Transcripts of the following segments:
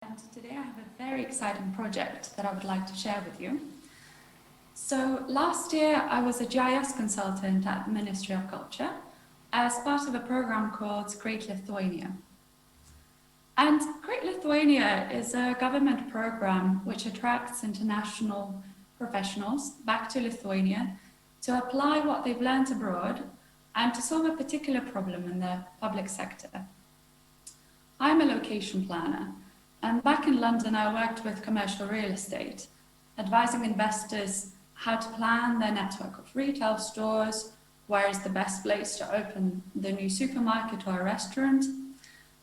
And today I have a very exciting project that I would like to share with you. So last year I was a GIS consultant at the Ministry of Culture as part of a program called Great Lithuania. And Great Lithuania is a government program which attracts international professionals back to Lithuania to apply what they've learned abroad and to solve a particular problem in the public sector. I'm a location planner, and back in London I worked with commercial real estate, advising investors how to plan their network of retail stores, where is the best place to open the new supermarket or a restaurant.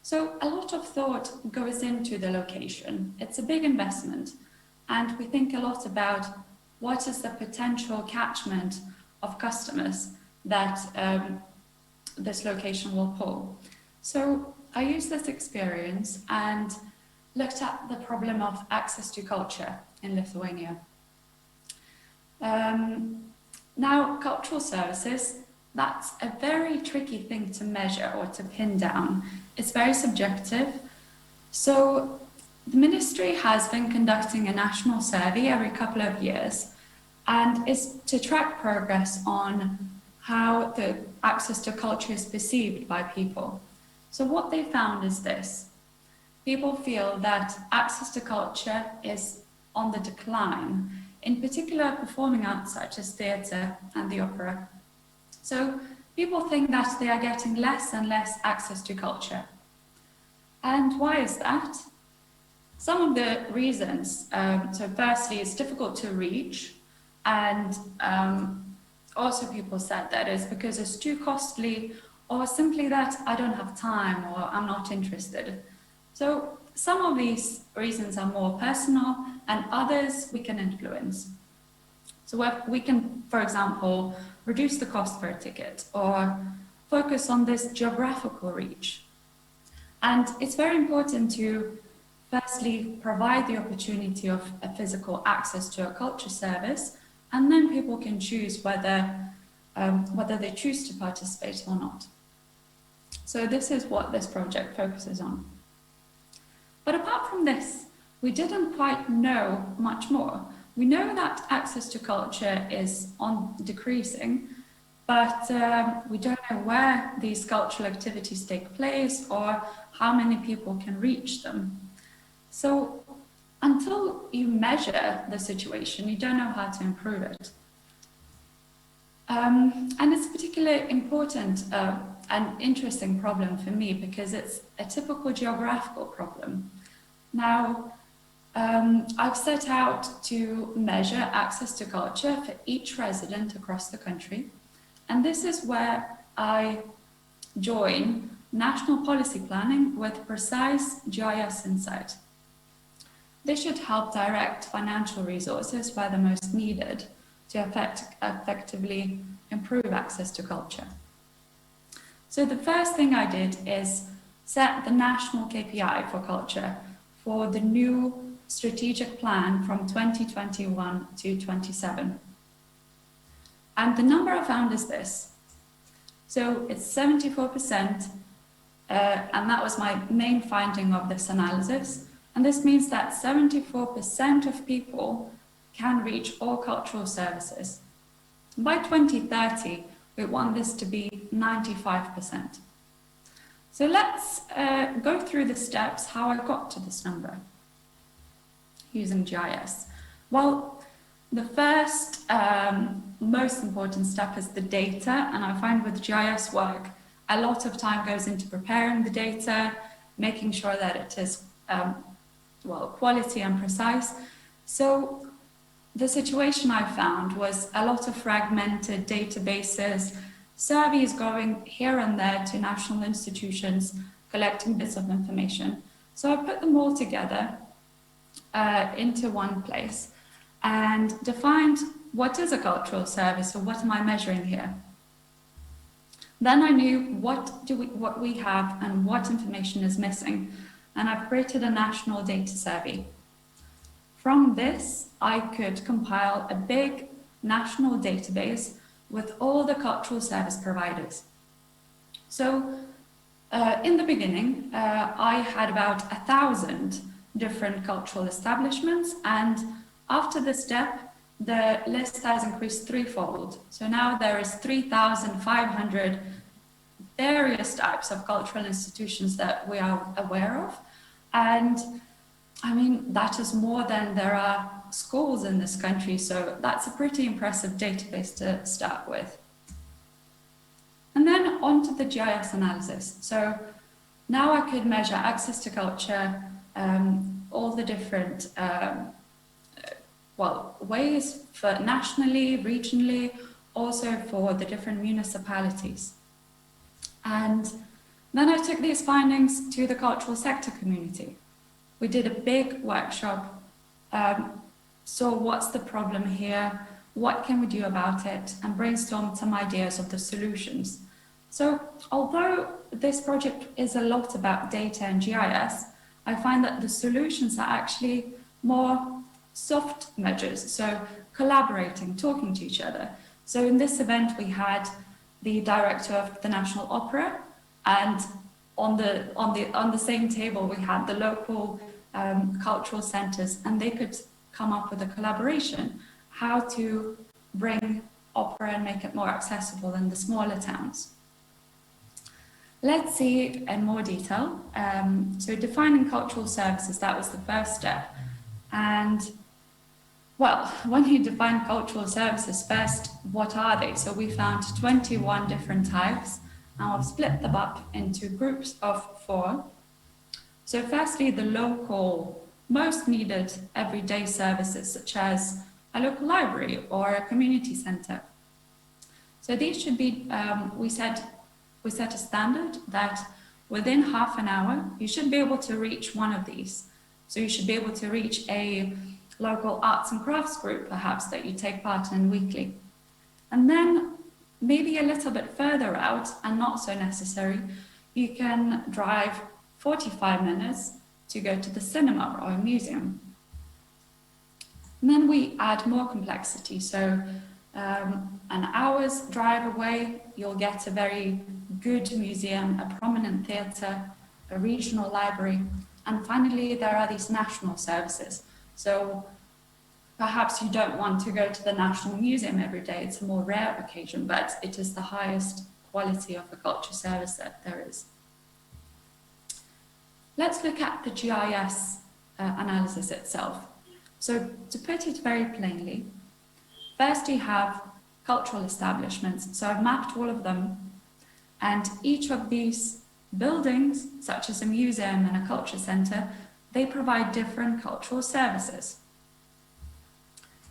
So a lot of thought goes into the location. It's a big investment, and we think a lot about what is the potential catchment of customers that this location will pull. So I used this experience and looked at the problem of access to culture in Lithuania. Now, cultural services, that's a very tricky thing to measure or to pin down. It's very subjective. So the ministry has been conducting a national survey every couple of years, and is to track progress on how the access to culture is perceived by people. So what they found is this: people feel that access to culture is on the decline, in particular performing arts such as theatre and the opera. So people think that they are getting less and less access to culture. And why is that? Some of the reasons, so firstly, it's difficult to reach, and also people said that it's because it's too costly, or simply that I don't have time or I'm not interested. So some of these reasons are more personal, and others we can influence. So we can, for example, reduce the cost per ticket or focus on this geographical reach. And it's very important to firstly provide the opportunity of a physical access to a culture service, and then people can choose whether they choose to participate or not. So this is what this project focuses on. But apart from this, we didn't quite know much more. We know that access to culture is decreasing, but we don't know where these cultural activities take place or how many people can reach them. So until you measure the situation, you don't know how to improve it. And it's a particularly important and interesting problem for me because it's a typical geographical problem. Now, I've set out to measure access to culture for each resident across the country, and this is where I join national policy planning with precise GIS insight. This should help direct financial resources where they're most needed to effectively improve access to culture. So the first thing I did is set the national KPI for culture for the new strategic plan from 2021 to 27. And the number I found is this. So it's 74%, and that was my main finding of this analysis. And this means that 74% of people can reach all cultural services. By 2030, we want this to be 95%. So let's go through the steps how I got to this number using GIS. Well, the first most important step is the data, and I find with GIS work, a lot of time goes into preparing the data, making sure that it is quality and precise. So the situation I found was a lot of fragmented databases, surveys going here and there to national institutions, collecting bits of information. So I put them all together into one place and defined what is a cultural service, or what am I measuring here. Then I knew what we have and what information is missing, and I've created a national data survey. From this, I could compile a big national database with all the cultural service providers. So in the beginning, I had about 1,000 different cultural establishments, and after this step, the list has increased threefold. So now there is 3,500 various types of cultural institutions that we are aware of. And I mean, that is more than there are schools in this country. So that's a pretty impressive database to start with. And then on to the GIS analysis. So now I could measure access to culture, all the different ways for nationally, regionally, also for the different municipalities. And then I took these findings to the cultural sector community. We did a big workshop, saw what's the problem here, what can we do about it, and brainstormed some ideas of the solutions. So although this project is a lot about data and GIS, I find that the solutions are actually more soft measures, so collaborating, talking to each other. So in this event, we had the director of the National Opera, and on the same table we had the local cultural centers, and they could come up with a collaboration, how to bring opera and make it more accessible in the smaller towns. Let's see in more detail. So defining cultural services, that was the first step. And well, when you define cultural services, first, what are they? So we found 21 different types, and we've split them up into groups of 4. So firstly, the local, most needed everyday services, such as a local library or a community center. So these should be, we set a standard that within half an hour, you should be able to reach one of these. So you should be able to reach a local arts and crafts group, perhaps, that you take part in weekly. And then maybe a little bit further out, and not so necessary, you can drive 45 minutes to go to the cinema or a museum. And then we add more complexity. So an hour's drive away, you'll get a very good museum, a prominent theatre, a regional library, and finally there are these national services. So perhaps you don't want to go to the National Museum every day, it's a more rare occasion, but it is the highest quality of a culture service that there is. Let's look at the GIS analysis itself. So to put it very plainly, first you have cultural establishments. So I've mapped all of them, and each of these buildings, such as a museum and a culture center, they provide different cultural services.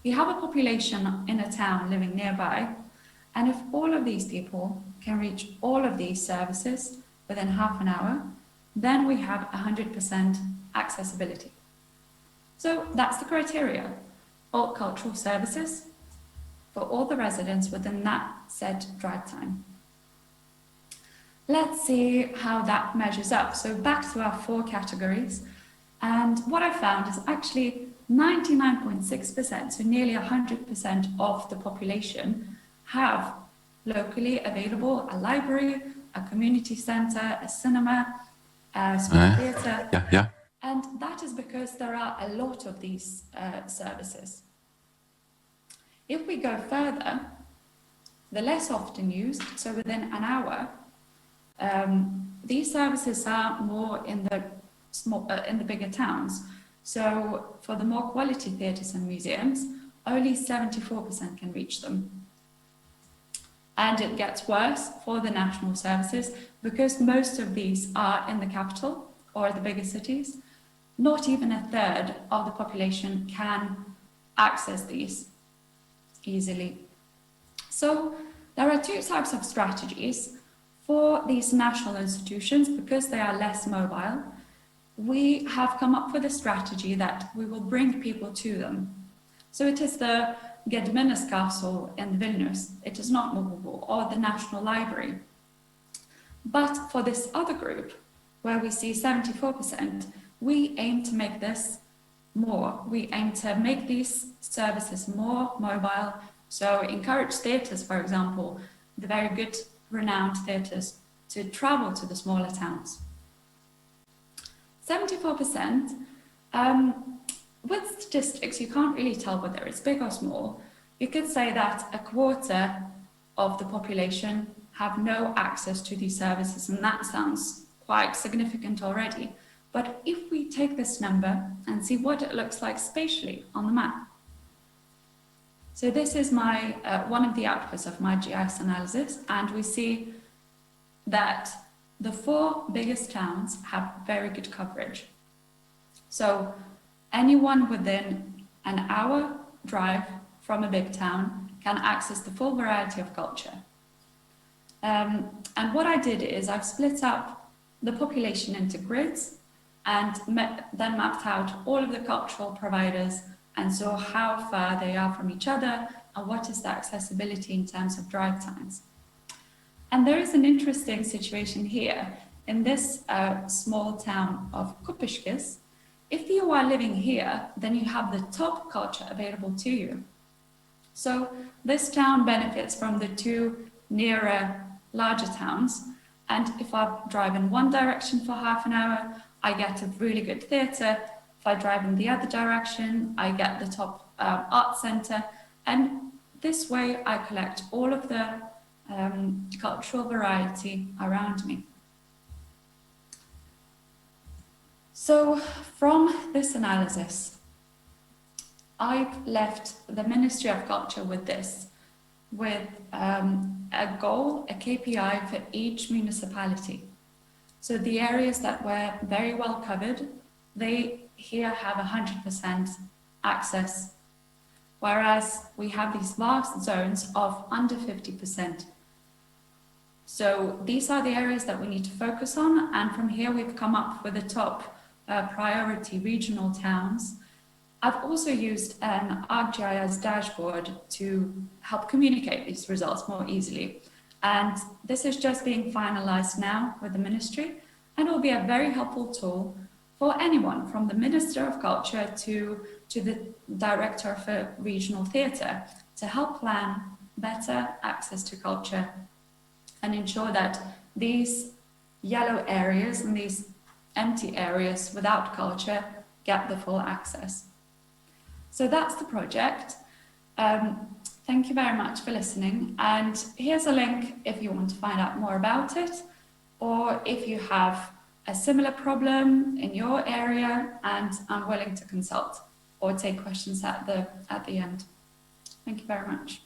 You have a population in a town living nearby, and if all of these people can reach all of these services within half an hour, then we have 100% accessibility. So that's the criteria. All cultural services for all the residents within that set drive time. Let's see how that measures up. So back to our 4 categories. And what I found is actually 99.6%, so nearly 100% of the population have locally available a library, a community center, a cinema, a small theatre. Yeah. And that is because there are a lot of these services. If we go further, the less often used, so within an hour, these services are more in the bigger towns. So for the more quality theatres and museums, only 74% can reach them. And it gets worse for the national services because most of these are in the capital or the bigger cities. Not even a third of the population can access these easily. So there are 2 types of strategies for these national institutions. Because they are less mobile, we have come up with a strategy that we will bring people to them. So it is the Gediminas Castle in Vilnius. It is not movable, or the National Library. But for this other group, where we see 74%, we aim to make this more. We aim to make these services more mobile. So encourage theatres, for example, the very good renowned theatres, to travel to the smaller towns. 74% With statistics, you can't really tell whether it's big or small. You could say that a quarter of the population have no access to these services, and that sounds quite significant already. But if we take this number and see what it looks like spatially on the map. So this is my one of the outputs of my GIS analysis, and we see that the 4 biggest towns have very good coverage. So anyone within an hour drive from a big town can access the full variety of culture. And what I did is I've split up the population into grids and then mapped out all of the cultural providers and saw how far they are from each other and what is the accessibility in terms of drive times. And there is an interesting situation here. In this small town of Kupiškis, if you are living here, then you have the top culture available to you. So this town benefits from the 2 nearer, larger towns. And if I drive in one direction for half an hour, I get a really good theatre. If I drive in the other direction, I get the top art centre. And this way I collect all of the cultural variety around me. So from this analysis, I've left the Ministry of Culture with this, with a goal, a KPI for each municipality. So the areas that were very well covered, they here have 100% access, whereas we have these vast zones of under 50%. So these are the areas that we need to focus on, and from here we've come up with the top priority regional towns. I've also used an ArcGIS dashboard to help communicate these results more easily. And this is just being finalized now with the ministry, and will be a very helpful tool for anyone from the Minister of Culture to the Director of a regional theatre to help plan better access to culture and ensure that these yellow areas and these empty areas without culture get the full access. So that's the project. Thank you very much for listening. And here's a link if you want to find out more about it, or if you have a similar problem in your area, and I'm willing to consult or take questions at the end. Thank you very much.